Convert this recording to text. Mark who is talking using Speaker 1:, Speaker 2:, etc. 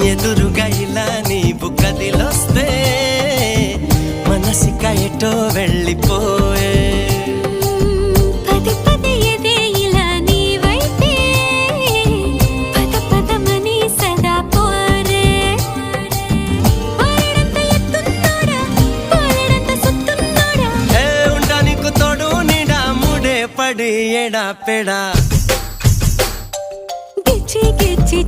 Speaker 1: ఎదురుగా ఇలా నీవు కదిలొస్తే మనసిక ఎటో వెళ్ళిపోయే
Speaker 2: పది పది ఎదే ఇలా నీ వైపే పద పదమని సదా పోరే పారడంత ఎత్తున్నోడా పారడంత సుత్తున్నోడా
Speaker 1: ఏ ఉండా నీకు తోడు నీడా ముడే పడి ఎడా పెడా
Speaker 2: గిచ్చి గిచ్చి